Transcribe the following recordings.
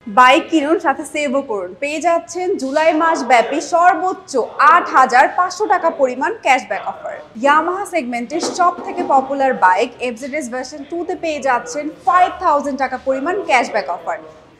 Bike কিনুন, সাথে সেভও করুন। পেয়ে যাচ্ছেন জুলাই মাস ব্যাপী সর্বোচ্চ ৮,৫০০ টাকা পরিমাণ ক্যাশব্যাক অফার। ইয়ামাহা সেগমেন্টের সব থেকে পপুলার বাইক এফজেডএস ভার্সন 2 তে পেয়ে যাচ্ছেন 5,000 টাকা পরিমাণ ক্যাশব্যাক অফার।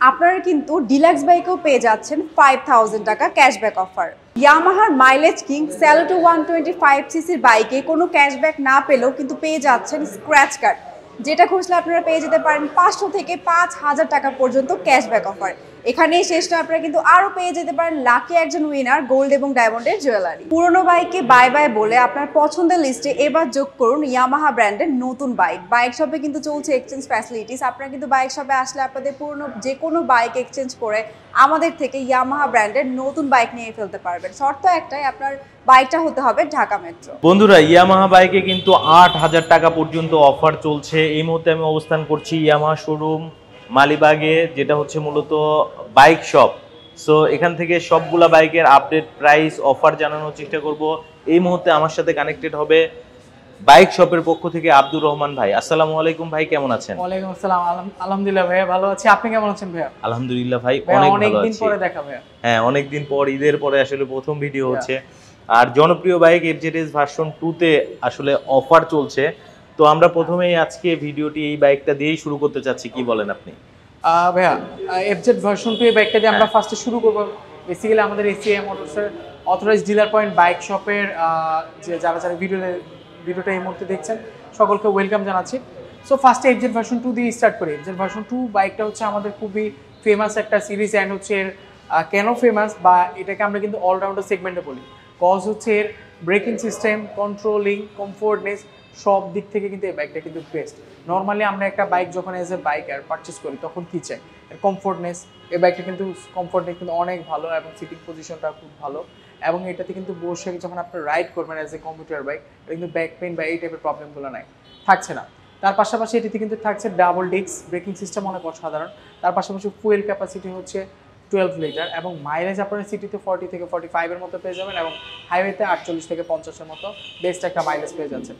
আপনারা কিন্তু ডিলাক্স বাইকেও পেয়ে যাচ্ছেন 5,000 টাকা ক্যাশব্যাক অফার। ইয়ামাহার মাইলেজ কিং স্যালুটো 125 সিসির বাইকে কোনো ক্যাশব্যাক না পেলেও কিন্তু পেয়ে যাচ্ছেন স্ক্র্যাচ কার্ড, যেটা খুঁজলে আপনারা পেয়ে যেতে পারেন 500 থেকে 5,000 টাকা পর্যন্ত ক্যাশব্যাক অফার। এখানেই শেষ না, আপনারা কিন্তু আরও পেয়ে যেতে পারেন লাকি একজন উইনার গোল্ড এবং ডায়মন্ডের জুয়েলারি। পুরনো বাইককে বাই বাই বলে আপনার পছন্দের লিস্টে এবার যোগ করুন ইয়ামাহা ব্র্যান্ডের নতুন বাইক। বাইক শপে কিন্তু চলছে এক্সচেঞ্জ ফ্যাসিলিটিস। আপনারা কিন্তু বাইক শপে আসলে আপনাদের পুরনো যে কোনো বাইক এক্সচেঞ্জ করে আমাদের থেকে ইয়ামাহা ব্র্যান্ডের নতুন বাইক নিয়ে ফেলতে পারবেন। শর্ত একটাই, আপনার বাইকটা হতে হবে ঢাকা মেট্রো। বন্ধুরা, ইয়ামাহা বাইকে কিন্তু ৮,০০০ টাকা পর্যন্ত অফার চলছে। এই মুহূর্তে আমি অবস্থান করছি ইয়ামাহা শোরুম মালিবাগে, যেটা হচ্ছে মূলত বাইক শপ। সো এখান থেকে সবগুলা বাইকের আপডেট প্রাইস অফার জানানোর চেষ্টা করব। এই মুহূর্তে আমার সাথে কানেক্টেড হবে বাইক শপের পক্ষ থেকে আব্দুর রহমান ভাই। আসসালামু আলাইকুম ভাই, কেমন আছেন? ওয়ালাইকুম আসসালাম। আলহামদুলিল্লাহ ভাইয়া ভালো আছি, আপনি কেমন আছেন ভাইয়া? আলহামদুলিল্লাহ ভাই, অনেক দিন পরে দেখা ভাইয়া। হ্যাঁ, অনেকদিন পর, ঈদের পরে আসলে প্রথম ভিডিও হচ্ছে। আর জনপ্রিয় বাইক এফজেডএস ভার্সন 2 তে আসলে অফার চলছে। তো আমরা প্রথমেই আজকে ভিডিওটি এই বাইকটা দিয়েই শুরু করতে চাচ্ছি, কি বলেন আপনি? ভাইয়া এফজেড ভার্সন 2 এই বাইকটা দিয়ে আমরা ফার্স্টে শুরু করব। বেসিক্যালি আমাদের এসিআই মোটরসের অথরাইজড ডিলার পয়েন্ট বাইক শপের যে যারা ভিডিওটা এই মুহূর্তে দেখছেন সকলকে ওয়েলকাম জানাচ্ছি। সো ফার্স্টে এফজেড ভার্সন 2 দিয়ে স্টার্ট করি। এফজেড ভার্সন 2 বাইকটা হচ্ছে আমাদের খুবই ফেমাস একটা সিরিজ। অ্যান্ড হচ্ছে কেন ফেমাস, বা এটাকে আমরা কিন্তু অলরাউন্ডার সেগমেন্টে বলি, কজ হচ্ছে এর ব্রেকিং সিস্টেম, কন্ট্রোলিং, কমফোর্টনেস সব দিক থেকে কিন্তু এই বাইকটা কিন্তু বেস্ট। নর্মালি আমরা একটা বাইক যখন এজ এ বাইকার পারচেস করি তখন কী চাই? কমফোর্টনেস। এই বাইকটা কিন্তু কমফোর্টনেস কিন্তু অনেক ভালো এবং সিটিং পজিশনটা খুব ভালো। এবং এটাতে কিন্তু বসে যখন আপনি রাইড করবেন এজ এ কম্পিউটার বাইক, এটা কিন্তু ব্যাক পেইন বা এই টাইপের প্রবলেমগুলো নাই, থাকছে না। তার পাশাপাশি এটিতে কিন্তু থাকছে ডাবল ডিস্ক ব্রেকিং সিস্টেম, অনেক অসাধারণ। তার পাশাপাশি ফুয়েল ক্যাপাসিটি হচ্ছে 12 লিটার এবং মাইলেজ আপনার সিটিতে 40 থেকে 45 এর মতো পেয়ে যাবেন এবং হাইওয়েতে 48 থেকে 50 এর মতো বেস্ট একটা মাইলেজ পেয়ে যাচ্ছেন।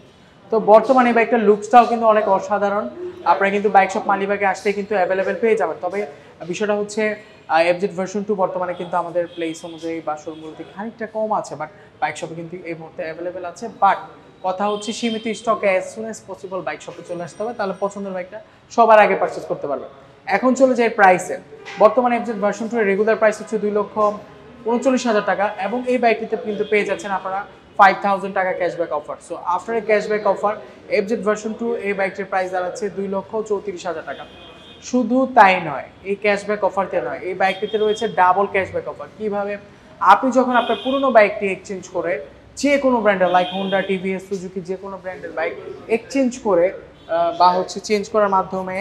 তো বর্তমানে এই বাইকটার লুকসটাও কিন্তু অনেক অসাধারণ। আপনারা কিন্তু বাইক শপ মালিবাগে আসলে কিন্তু অ্যাভেলেবেল পেয়ে যাবেন। তবে বিষয়টা হচ্ছে এফজেড ভার্সন 2 বর্তমানে কিন্তু আমাদের প্লেস অনুযায়ী বা শোরুমগুলোতে খানিকটা কম আছে, বাট বাইক শপে কিন্তু এই মুহূর্তে অ্যাভেলেবেল আছে। বাট কথা হচ্ছে সীমিত স্টকে as soon as possible bike শপে চলে আসতে হবে, তাহলে পছন্দের বাইকটা সবার আগে পারচেস করতে পারবেন। এখন চলে যায় প্রাইসে। বর্তমানে এফজেড ভার্সন 2 এর রেগুলার প্রাইস হচ্ছে 2,39,000 টাকা এবং এই বাইকটিতে কিন্তু পেয়ে যাচ্ছেন আপনারা 5,000 টাকা cashback offer. So after a cashback offer FZ version 2 এই বাইকটির প্রাইস দাঁড়াচ্ছে 2,34,000 টাকা। শুধু তাই নয়, এই ক্যাশব্যাক অফারতে নয়, এই বাইকটিতে রয়েছে ডাবল ক্যাশব্যাক অফার। কিভাবে? আপনি যখন আপনার পুরনো বাইকটি এক্সচেঞ্জ করে যে কোনো ব্র্যান্ডের লাইক হোন্ডা, টিভিএস, সুজুকি যে কোনো ব্র্যান্ডের বাইক এক্সচেঞ্জ করে বা হচ্ছে চেঞ্জ করার মাধ্যমে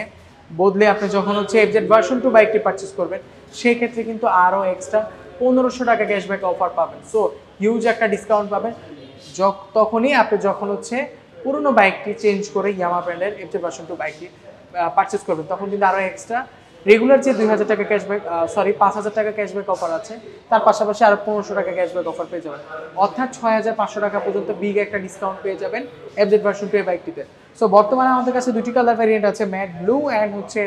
বদলে আপনি যখন হচ্ছে এফজেড ভার্সন 2 বাইকটি পারচেস করবেন, সেই ক্ষেত্রে কিন্তু আরও এক্সট্রা 1,500 টাকা ক্যাশব্যাক অফার পাবেন। সো হিউজ একটা ডিসকাউন্ট পাবেন তখনই আপনি যখন হচ্ছে পুরনো বাইকটি চেঞ্জ করে ইয়ামাহা ব্র্যান্ডের এফজেড ভার্সন 2 বাইকটি পারচেস করবেন, তখন কিন্তু আরও এক্সট্রা রেগুলার যে 2,000 টাকা ক্যাশব্যাক 5,000 টাকা ক্যাশব্যাক অফার আছে, তার পাশাপাশি আরও 1,500 টাকা ক্যাশব্যাক অফার পেয়ে যাবেন। অর্থাৎ 6,500 টাকা পর্যন্ত বিগ একটা ডিসকাউন্ট পেয়ে যাবেন এফজেড ভার্সন 2 বাইকটিতে। সো বর্তমানে আমাদের কাছে দুটি কালার ভ্যারিয়েন্ট আছে, ম্যাট ব্লু অ্যান্ড হচ্ছে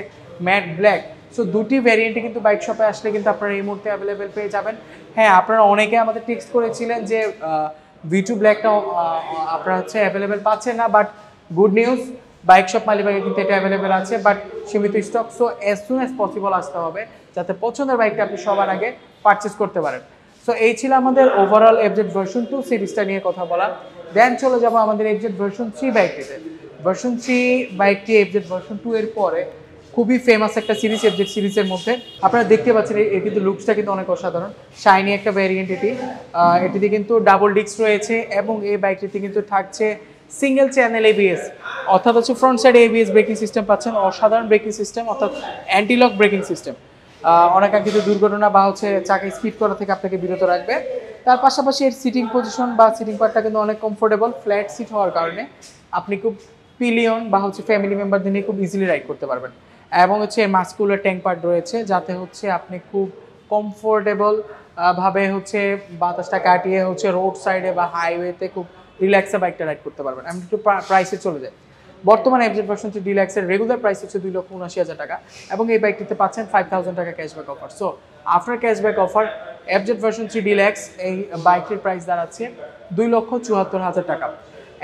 ম্যাট ব্ল্যাক। সো দুটি ভ্যারিয়েন্টে কিন্তু বাইক শপে আসলে কিন্তু আপনারা এই মুহূর্তে অ্যাভেলেবেল পেয়ে যাবেন। হ্যাঁ, আপনারা অনেকে আমাদের টেক্সট করেছিলেন যে V2 ব্ল্যাকটা আপনারা হচ্ছে অ্যাভেলেবেল পাচ্ছেন না, but good news, bike shop মালিবাগে কিন্তু এটা অ্যাভেলেবেল আছে, বাট সীমিত stock. So as soon as possible আসতে হবে যাতে পছন্দের বাইকটা আপনি সবার আগে পারচেস করতে পারেন। সো এই ছিল আমাদের ওভারঅল এফজেড ভার্সন 2 সিরিজটা নিয়ে কথা বলা। দেন চলে যাবো আমাদের এফজেড ভার্সন 3 বাইকটিতে। ভার্সন 3 বাইকটি এফজেড ভার্সন 2 এর পরে খুবই ফেমাস একটা সিরিজ এফজেড সিরিজের মধ্যে। আপনারা দেখতে পাচ্ছেন এর কিন্তু লুকসটা কিন্তু অনেক অসাধারণ, শাইনি একটা ভ্যারিয়েন্ট এটিতে কিন্তু ডাবল ডিস্ক রয়েছে এবং এই বাইকটিতে কিন্তু থাকছে সিঙ্গেল চ্যানেল এবিএস, অর্থাৎ হচ্ছে ফ্রন্ট সাইডে এবিএস ব্রেকিং সিস্টেম পাচ্ছেন, অসাধারণ ব্রেকিং সিস্টেম, অর্থাৎ অ্যান্টিলক ব্রেকিং সিস্টেম। অনেকাঙ্ক্ষিত দুর্ঘটনা বা হচ্ছে চাকা স্পিড করা থেকে আপনাকে বিরত রাখবে। তার পাশাপাশি এর সিটিং পজিশন বা সিটিং পার্টটা কিন্তু অনেক কমফোর্টেবল, ফ্ল্যাট সিট হওয়ার কারণে আপনি খুব পিলিয়ন বা হচ্ছে ফ্যামিলি মেম্বারদের নিয়ে খুব ইজিলি রাইড করতে পারবেন। এবং হচ্ছে মাস্কুলার ট্যাঙ্ক পার্ট রয়েছে যাতে হচ্ছে আপনি খুব কমফোর্টেবল ভাবে হচ্ছে বাতাসটা কাটিয়ে হচ্ছে রোড সাইডে বা হাইওয়েতে খুব রিল্যাক্সে বাইকটা রাইড করতে পারবেন। আমি একটু প্রাইসে চলে যাই। বর্তমানে এফজেড ভার্সন 3 ডিলাক্সের রেগুলার প্রাইস হচ্ছে 2,79,000 টাকা এবং এই বাইকটিতে পাচ্ছেন 5,000 টাকা cashback offer. So after cashback offer FZ version 3 deluxe এই বাইকটির প্রাইস দাঁড়াচ্ছে 2,74,000 টাকা।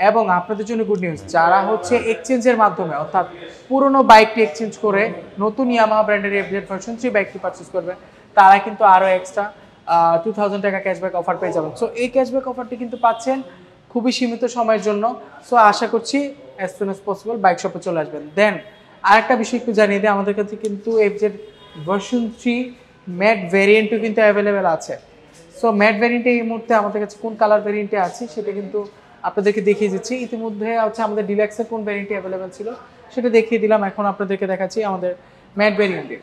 এবং আপনাদের জন্য গুড নিউজ, যারা হচ্ছে এক্সচেঞ্জের মাধ্যমে অর্থাৎ পুরনো বাইকটি এক্সচেঞ্জ করে নতুন ইয়ামাহা ব্র্যান্ডের এফজেড ভার্সন 3 বাইকটি পারচেজ করবে, তারা কিন্তু আরও এক্সট্রা 2,000 টাকা ক্যাশব্যাক অফার পেয়ে যাবেন। সো এই ক্যাশব্যাক অফারটি কিন্তু পাচ্ছেন খুবই সীমিত সময়ের জন্য। সো আশা করছি as soon as possible bike শপে চলে আসবেন। দেন আরেকটা বিষয় একটু জানিয়ে দিই, আমাদের কাছে কিন্তু এফজেড ভার্সন 3 ম্যাট ভ্যারিয়েন্টও কিন্তু অ্যাভেলেবেল আছে। সো ম্যাট ভ্যারিয়েন্টে এই মুহূর্তে আমাদের কাছে কোন কালার ভ্যারিয়েন্টে আছে সেটা কিন্তু আপনাদেরকে দেখিয়ে দিচ্ছি। ইতিমধ্যে হচ্ছে আমাদের ডিলাক্সের কোন ভ্যারিয়েন্টে অ্যাভেলেবেল ছিল সেটা দেখিয়ে দিলাম, এখন আপনাদেরকে দেখাচ্ছি আমাদের ম্যাট ভ্যারিয়েন্টে।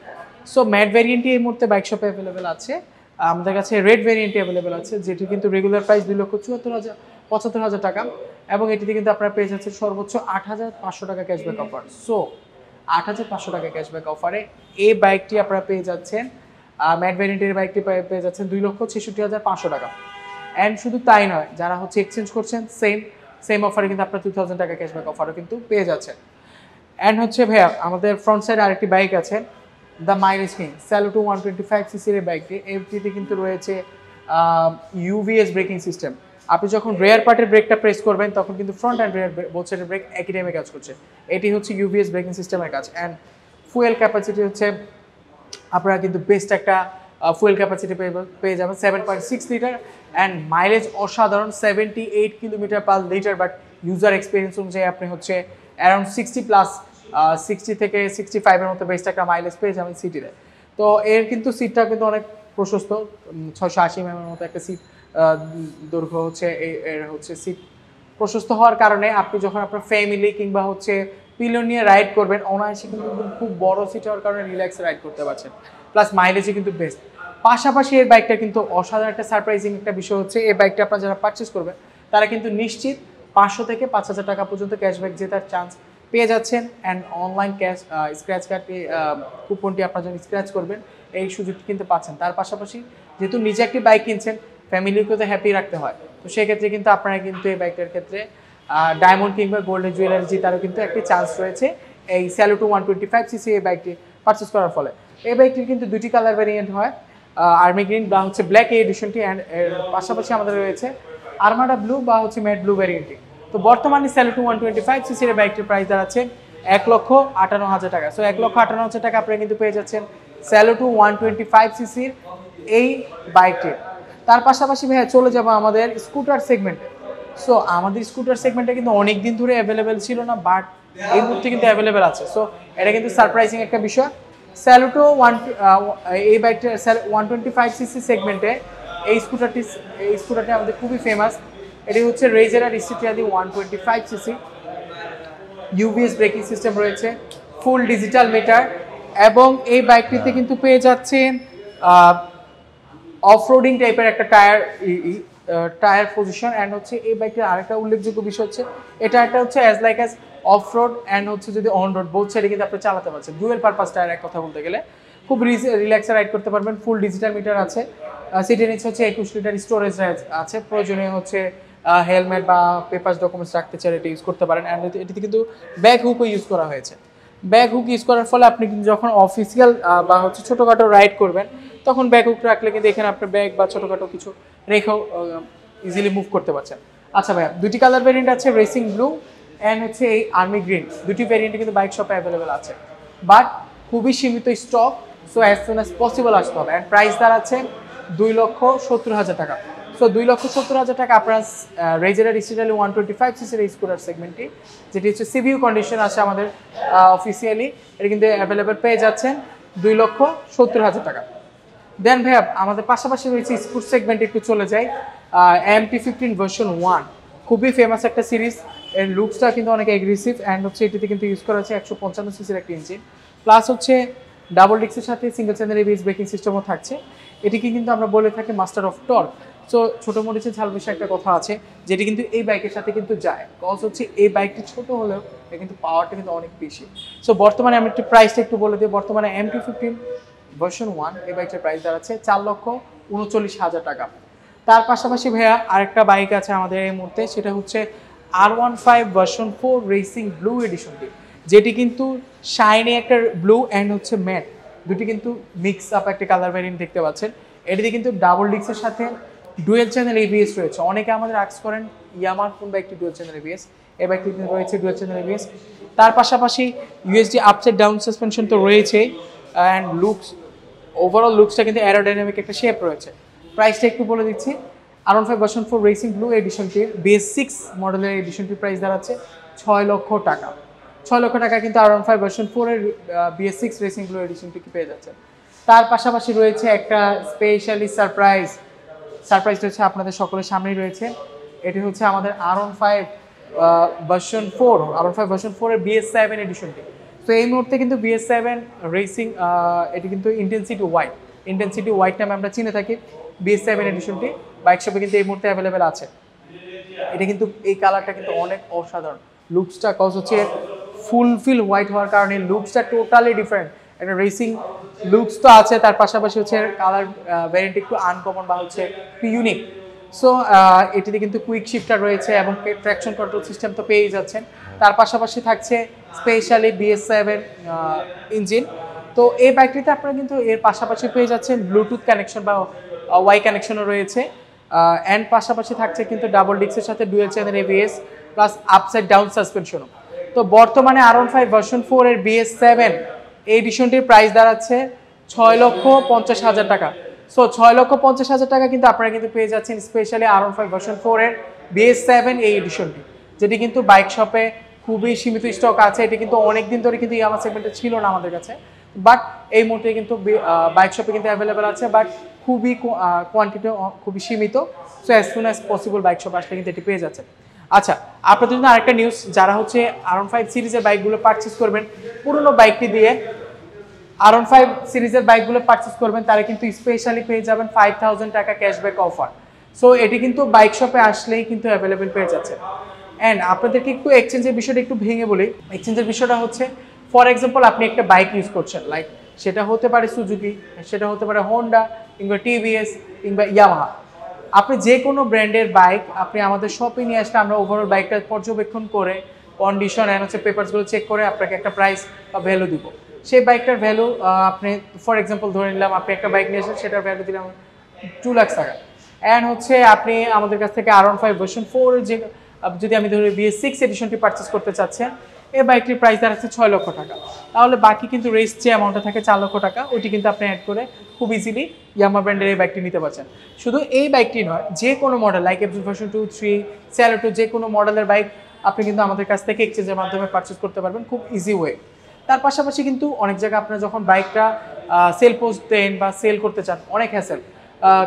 সো ম্যাট ভ্যারিয়েন্টে এই মুহূর্তে বাইক শপে অ্যাভেলেবেল আছে। আমাদের কাছে রেড ভ্যারিয়েন্টে অ্যাভেলেবেল আছে, যেটি কিন্তু রেগুলার প্রাইস 2,74,000 টাকা এবং এটিতে কিন্তু আপনারা পেয়ে যাচ্ছেন সর্বোচ্চ 8,500 টাকা ক্যাশব্যাক অফার। সো 8,500 টাকা ক্যাশব্যাক অফারে এই বাইকটি আপনারা পেয়ে যাচ্ছেন, ম্যাট ভ্যারিয়েন্টের বাইকটি পেয়ে যাচ্ছেন 2,66,500 টাকা। অ্যান্ড শুধু তাই নয়, যারা হচ্ছে এক্সচেঞ্জ করছেন সেম অফারে কিন্তু আপনার 2,000 টাকা ক্যাশব্যাক অফারও কিন্তু পেয়ে যাচ্ছেন। অ্যান্ড হচ্ছে ভাইয়া আমাদের ফ্রন্ট সাইডে আরেকটি বাইক আছে, দ্য মাইলেজ কিং স্যালুটো 125 সিসির এই বাইকটি। এটিতে কিন্তু রয়েছে ইউভিএস ব্রেকিং সিস্টেম। আপনি যখন রেয়ার পার্টের ব্রেকটা প্রেস করবেন তখন কিন্তু ফ্রন্ট অ্যান্ড রেয়ার বোথ সাইডের ব্রেক একই টাইমে কাজ করছে। এটি হচ্ছে ইউভিএস ব্রেকিং সিস্টেমের কাজ। অ্যান্ড ফুয়েল ক্যাপাসিটি হচ্ছে আপনারা কিন্তু বেস্ট একটা ফুয়েল ক্যাপাসিটি পেয়ে যাবেন 7.6 লিটার অ্যান্ড মাইলেজ অসাধারণ 78 kilometre per litre. But user experience অনুযায়ী আপনি হচ্ছে অ্যারাউন্ড 60 থেকে 65-এর মতো বেস্ট একটা মাইলেজ পেয়ে যাবেন সিটিতে। তো এর কিন্তু সিটটা কিন্তু অনেক প্রশস্ত, 680 mm মতো একটা সিট দৈর্ঘ্য হচ্ছে। এর হচ্ছে সিট প্রশস্ত হওয়ার কারণে আপনি যখন আপনার ফ্যামিলি কিংবা হচ্ছে পিলিয়ন নিয়ে রাইড করবেন অনায়াসে কিন্তু খুব বড় সিট হওয়ার কারণে রিল্যাক্সে রাইড করতে পারছেন, প্লাস মাইলেজে কিন্তু বেস্ট। পাশাপাশি এই বাইকটা কিন্তু অসাধারণ একটা সারপ্রাইজিং একটা বিষয় হচ্ছে, এই বাইকটা আপনারা যারা পারচেস করবেন তারা কিন্তু নিশ্চিত 500 থেকে 5,000 টাকা পর্যন্ত ক্যাশব্যাক জেতার চান্স পেয়ে যাচ্ছেন। অ্যান্ড অনলাইন ক্যাশ স্ক্র্যাচ কার্ডটি কুপনটি আপনারা যখন স্ক্র্যাচ করবেন এই সুযোগটি কিন্তু পাচ্ছেন। তার পাশাপাশি যেহেতু নিজে একটি বাইক কিনছেন, ফ্যামিলিকেও তো হ্যাপি রাখতে হয়, তো সেক্ষেত্রে কিন্তু আপনারা কিন্তু এই বাইকটার ক্ষেত্রে ডায়মন্ড কিংবা গোল্ডেন জুয়েলারি জেতারও কিন্তু একটি চান্স রয়েছে এই স্যালুটো 125 সিসি এই বাইকটি পারচেস করার ফলে। এই বাইকটির কিন্তু দুটি কালার ভ্যারিয়েন্ট হয়, আর্মি গ্রিন বা হচ্ছে ব্ল্যাক এই এডিশনটি। অ্যান্ড এর পাশাপাশি আমাদের রয়েছে আর্মাডা ব্লু বা হচ্ছে ম্যাট ব্লু ভ্যারিয়েন্টটি। তো বর্তমানে স্যালুটো 125 সিসির বাইকটির প্রাইস দাঁড়াচ্ছে 1,58,000 টাকা। সো 1,58,000 টাকা আপনারা কিন্তু পেয়ে যাচ্ছেন স্যালুটো 125 সিসির এই বাইকটির। তার পাশাপাশি ভাইয়া চলে যাবো আমাদের স্কুটার সেগমেন্টে। সো আমাদের স্কুটার সেগমেন্টে কিন্তু অনেক দিন ধরে অ্যাভেলেবেল ছিল না, বাট এই মুহূর্তে কিন্তু অ্যাভেলেবেল আছে। সো এটা কিন্তু সারপ্রাইজিং একটা বিষয়। স্যালুটো এই বাইকটা 125 সিসি সেগমেন্টে এই স্কুটারটি আমাদের খুবই ফেমাস। এটি হচ্ছে রেজার আর ইসিটিআদি 125 সিসি, ইউভিএস ব্রেকিং সিস্টেম রয়েছে, ফুল ডিজিটাল মিটার এবং এই বাইকটিতে কিন্তু পেয়ে যাচ্ছেন অফরোডিং টাইপের একটা টায়ার পজিশন। অ্যান্ড হচ্ছে এই বাইকটির আরেকটা উল্লেখযোগ্য বিষয় হচ্ছে এটা একটা হচ্ছে as like as of road and হচ্ছে যদি অন রোড বোথ সাইডে কিন্তু আপনি চালাতে পারছেন। ডুয়েল পারপাস টায়ার এক কথা বলতে গেলে খুব রিল্যাক্সে রাইড করতে পারবেন। ফুল ডিজিটাল মিটার আছে, সিটের নিচে হচ্ছে 21 লিটার স্টোরেজ আছে, প্রয়োজনীয় হচ্ছে হেলমেট বা পেপারস ডকুমেন্টস রাখতে চাইলে এটা ইউজ করতে পারেন। অ্যান্ড এটিতে কিন্তু ব্যাগ হুকও ইউজ করা হয়েছে। ব্যাগ হুক ইউজ করার ফলে আপনি কিন্তু যখন অফিসিয়াল বা হচ্ছে ছোটোখাটো রাইড করবেন তখন ব্যাগ হুক রাখলে কিন্তু এখানে আপনার ব্যাগ বা ছোটোখাটো কিছু রেখেও ইজিলি মুভ করতে পারছেন। আচ্ছা ভাইয়া, দুটি কালার ভ্যারিয়েন্ট আছে, রেসিং ব্লু অ্যান্ড হচ্ছে এই আর্মি গ্রিন। দুটি ভ্যারিয়েন্টে কিন্তু বাইক শপে অ্যাভেলেবেল আছে, বাট খুবই সীমিত stock. So as soon as possible আসতে হবে। অ্যান্ড প্রাইস দাঁড়াচ্ছে 2,70,000 টাকা। সো 2,70,000 টাকা আপনার রেজার ইসিটিআলি 125 সিসির এই স্কুটার সেগমেন্টটি, যেটি হচ্ছে সিভিউ কন্ডিশন আছে আমাদের অফিসিয়ালি, এটা কিন্তু অ্যাভেলেবেল পেয়ে যাচ্ছেন 2,70,000 টাকা। দেন ভাইয়া আমাদের পাশাপাশি রয়েছে স্পোর্টস সেগমেন্টে একটু চলে যাই। MT-15 ভার্সন 1 খুবই ফেমাস একটা সিরিজ। এর লুকসটা কিন্তু অনেক এগ্রেসিভ অ্যান্ড হচ্ছে এটিতে কিন্তু ইউজ করা হচ্ছে 155 সিসির একটা ইঞ্জিন, প্লাস হচ্ছে ডাবল ডিক্সের সাথে সিঙ্গেল চ্যানেল এবিএস ব্রেকিং সিস্টেমও থাকছে। এটিকে কিন্তু আমরা বলে থাকি মাস্টার অফ টর্ক। সো ছোটো মরিচে ঝাল বেশি একটা কথা আছে, যেটি কিন্তু এই বাইকের সাথে কিন্তু যায়। কজ হচ্ছে এই বাইকটি ছোট হলেও এটা কিন্তু পাওয়ারটা কিন্তু অনেক বেশি। সো বর্তমানে আমি একটু প্রাইসটা একটু বলে দিই। বর্তমানে MT-15 ভার্সন 1 এই বাইকটার প্রাইস দাঁড়াচ্ছে 4,39,000 টাকা। তার পাশাপাশি ভাইয়া আরেকটা বাইক আছে আমাদের এই মুহূর্তে, সেটা হচ্ছে R15 ভার্সন 4 রেসিং ব্লু এডিশনটি, যেটি কিন্তু শাইনি একটা ব্লু অ্যান্ড হচ্ছে ম্যাট, দুটি কিন্তু মিক্স আপ একটা কালার ভ্যারিয়েন্ট দেখতে পাচ্ছেন। এটিতে কিন্তু ডাবল ডিস্কের সাথে ডুয়েল চ্যানেল এবিএস রয়েছে। অনেকে আমাদের আস্ক করেন ইয়ামাহার কোন বাইকটি ডুয়েল চ্যানেল এবিএস, এই বাইকটি রয়েছে ডুয়েল চ্যানেল এবিএস। তার পাশাপাশি ইউএসডি আপসাইড ডাউন সাসপেনশন তো রয়েছে, অ্যান্ড লুকস, ওভারঅল লুকসটা কিন্তু অ্যারোডাইনামিক একটা শেপ রয়েছে। প্রাইসটা একটু বলে দিচ্ছি, R15 version 4 racing blue এডিশনটির BS6 মডেলের এডিশনটির প্রাইস দাঁড়াচ্ছে 6 লক্ষ টাকা। 6 লক্ষ টাকা কিন্তু R15 ভার্সন 4 এর BS6 রেসিং ব্লু এডিশনটি পেয়ে যাচ্ছে। তার পাশাপাশি রয়েছে একটা স্পেশালি সারপ্রাইজটা হচ্ছে আপনাদের সকলের সামনেই রয়েছে। এটি হচ্ছে আমাদের R15 ভার্সন 4 এর BS7 এডিশনটি। তো এই মুহূর্তে কিন্তু BS7 রেসিং, এটি কিন্তু ইন্টেন্সিটি হোয়াইট নামে আমরা চিনে থাকি। BS7 এডিশনটি বাইক শপে কিন্তু এই মুহূর্তে অ্যাভেলেবেল আছে। এটা কিন্তু এই কালারটা কিন্তু অনেক অসাধারণ লুকসটা, কজ হচ্ছে ফুলফিল হোয়াইট হওয়ার কারণে লুকসটা টোটালি ডিফারেন্ট, একটা রেসিং লুকস তো আছে, তার পাশাপাশি হচ্ছে কালার ভ্যারিয়েন্ট একটু আনকমন বা হচ্ছে একটু ইউনিক। সো এটিতে কিন্তু কুইক শিফটার রয়েছে এবং ট্র্যাকশন কন্ট্রোল সিস্টেম তো পেয়েই যাচ্ছেন। তার পাশাপাশি থাকছে স্পেশালি BS7 ইঞ্জিন। তো এই বাইকটিতে আপনারা কিন্তু এর পাশাপাশি পেয়ে যাচ্ছেন ব্লুটুথ কানেকশন বা ওয়াই কানেকশনও রয়েছে, অ্যান্ড পাশাপাশি থাকছে কিন্তু ডাবল ডিস্কের সাথে dual channel ABS plus upside down সাসপেনশনও। তো বর্তমানে R15 ভার্সন 4 এর BS7 এই এডিশনটির প্রাইস দাঁড়াচ্ছে 6,50,000 টাকা। সো 6,50,000 টাকা কিন্তু আপনারা কিন্তু পেয়ে যাচ্ছেন স্পেশালি R15 ভার্সন 4 এর BS7 এই এডিশনটি, যেটি কিন্তু বাইক শপে খুবই সীমিত স্টক আছে। এটি কিন্তু অনেক দিন ধরে কিন্তু ইয়ামাহা সেগমেন্টে ছিল না আমাদের কাছে, বাট এই মুহূর্তে কিন্তু বাইক শপে কিন্তু অ্যাভেলেবেল আছে, বাট খুবই কোয়ান্টিটি খুবই সীমিত। So as soon as possible bike শপে আসলে কিন্তু এটি পেয়ে যাচ্ছে। আচ্ছা, আপনাদের জন্য আরেকটা নিউজ, যারা হচ্ছে R15 সিরিজের বাইকগুলো পারচেস করবেন, পুরনো বাইকটি দিয়ে R15 সিরিজের বাইকগুলো পারচেস করবেন, তারা কিন্তু স্পেশালি পেয়ে যাবেন 5,000 টাকা ক্যাশব্যাক অফার। সো এটি কিন্তু বাইক শপে আসলেই কিন্তু অ্যাভেলেবেল পেয়ে যাচ্ছে। অ্যান্ড আপনাদেরকে একটু এক্সচেঞ্জের বিষয়টা একটু ভেঙে বলি। এক্সচেঞ্জের বিষয়টা হচ্ছে, ফর এক্সাম্পল আপনি একটা বাইক ইউজ করছেন, লাইক সেটা হতে পারে সুজুকি, সেটা হতে পারে হোন্ডা, কিংবা টিভিএস, কিংবা ইয়ামাহা। আপনি যে কোনো ব্র্যান্ডের বাইক আপনি আমাদের শপে নিয়ে আসলে আমরা ওভারঅল বাইকটা পর্যবেক্ষণ করে কন্ডিশন অ্যান্ড হচ্ছে পেপারসগুলো চেক করে আপনাকে একটা প্রাইস বা ভ্যালু দিব। সেই বাইকটার ভ্যালু আপনি ফর এক্সাম্পল ধরে নিলাম আপনি একটা বাইক নিয়ে এসেছেন, সেটার ভ্যালু দিলাম 2 লাখ টাকা। অ্যান্ড হচ্ছে আপনি আমাদের কাছ থেকে R15 ভার্সন 4 যে যদি আমি ধরি BS6 এডিশনটি পারচেস করতে চাচ্ছেন, এই বাইকটির প্রাইস দাঁড়াচ্ছে 6 লক্ষ টাকা। তাহলে বাকি কিন্তু রেস্ট যে অ্যামাউন্টটা থাকে 4 লক্ষ টাকা, ওইটি কিন্তু আপনি অ্যাড করে খুব ইজিলি ইয়ামাহা ব্র্যান্ডের এই বাইকটি নিতে পারছেন। শুধু এই বাইকটি নয়, যে কোনো model like FZ version 2, 3, Cerato, যে কোনো মডেলের বাইক আপনি কিন্তু আমাদের কাছ থেকে এক্সচেঞ্জের মাধ্যমে পারচেস করতে পারবেন খুব ইজি ওয়ে। তার পাশাপাশি কিন্তু অনেক জায়গায় আপনারা যখন বাইকটা সেল পোস্ট দেন বা সেল করতে চান, অনেক হ্যাসেল,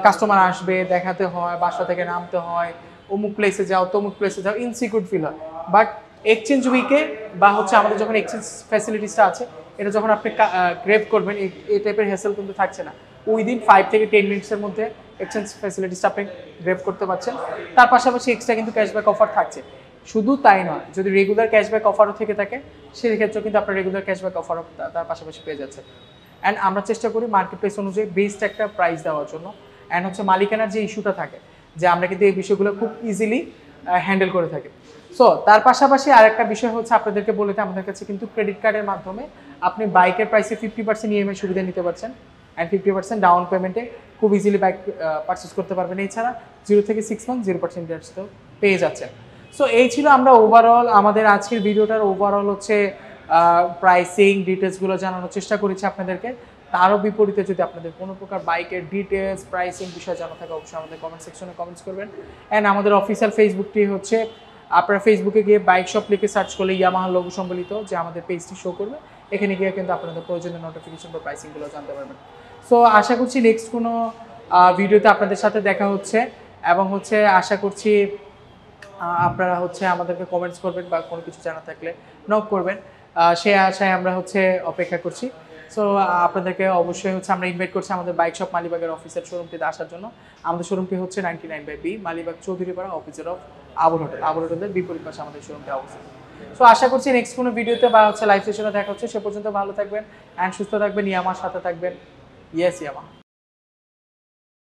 কাস্টমার আসবে, দেখাতে হয়, বাসা থেকে নামতে হয়, অমুক প্লেসে যাও, তমুক প্লেসে যাও, ইনসিকিউর ফিল হয়। বাট এক্সচেঞ্জ উইকে বা হচ্ছে আমাদের যখন এক্সচেঞ্জ ফ্যাসিলিটিসটা আছে, এটা যখন আপনি গ্রেভ করবেন, এই টাইপের হ্যাসেল কিন্তু থাকছে না। উইদিন 5 থেকে 10 মিনিটসের মধ্যে এক্সচেঞ্জ ফ্যাসিলিটিসটা আপনি গ্রেভ করতে পারছেন। তার পাশাপাশি এক্সট্রা কিন্তু ক্যাশব্যাক অফার থাকছে। শুধু তাই নয়, যদি রেগুলার ক্যাশব্যাক অফারও থেকে থাকে, সেক্ষেত্রেও কিন্তু আপনার রেগুলার ক্যাশব্যাক অফারও তার পাশাপাশি পেয়ে যাচ্ছে। অ্যান্ড আমরা চেষ্টা করি মার্কেট প্লেস অনুযায়ী বেস্ট একটা প্রাইস দেওয়ার জন্য। অ্যান্ড হচ্ছে মালিকানার যে ইস্যুটা থাকে, যে আমরা কিন্তু এই বিষয়গুলো খুব ইজিলি হ্যান্ডেল করে থাকি। সো তার পাশাপাশি আরেকটা বিষয় হচ্ছে আপনাদেরকে বলতে, আমাদের কাছে কিন্তু ক্রেডিট কার্ডের মাধ্যমে আপনি বাইকের প্রাইসে 50% ইএমআই সুবিধা নিতে পারছেন, অ্যান্ড 50% ডাউন পেমেন্টে খুব ইজিলি বাইক পারচেস করতে পারবেন। এছাড়া 0 থেকে 6 মান্থ 0% ইন্টারেস্টও পেয়ে যাচ্ছেন। সো এই ছিল আমরা ওভারঅল আমাদের আজকের ভিডিওটার ওভারঅল হচ্ছে প্রাইসিং ডিটেলসগুলো জানানোর চেষ্টা করেছি আপনাদেরকে। তারও বিপরীতে যদি আপনাদের কোনো প্রকার বাইকের ডিটেলস প্রাইসিং বিষয় জানা থাকে, অবশ্যই আমাদের কমেন্ট সেকশনে কমেন্টস করবেন। অ্যান্ড আমাদের অফিসিয়াল ফেসবুকটি হচ্ছে, আপনারা ফেসবুকে গিয়ে বাইক শপ লিখে সার্চ করলে ইয়ামাহা লোগো সম্বলিত যে আমাদের পেজটি শো করবে, এখানে গিয়ে কিন্তু আপনাদের প্রয়োজনীয় নোটিফিকেশন বা প্রাইসিংগুলো জানতে পারবেন। সো আশা করছি নেক্সট কোনো ভিডিওতে আপনাদের সাথে দেখা হচ্ছে, এবং হচ্ছে আশা করছি আপনারা হচ্ছে আমাদেরকে কমেন্টস করবেন বা কোনো কিছু জানা থাকলে নক করবেন, সে আশায় আমরা হচ্ছে অপেক্ষা করছি। সো আপনাদেরকে অবশ্যই হচ্ছে আমরা ইনভাইট করছি আমাদের বাইক শপ মালিবাগের অফিসের শোরুমটিতে আসার জন্য। আমাদের শোরুমটি হচ্ছে 99/B Malibagh Chowdhurypara, officer of Abul hotel. Abul হোটেলের বিপরীত পাশে আমাদের শোরুমটি অবস্থিত। সো আশা করছি নেক্সট কোনো ভিডিওতে বা হচ্ছে লাইভ সেশনে দেখা হচ্ছে। সে পর্যন্ত ভালো থাকবেন অ্যান্ড সুস্থ থাকবেন, ইয়ামার সাথে থাকবেন। ইয়েস ইয়ামা।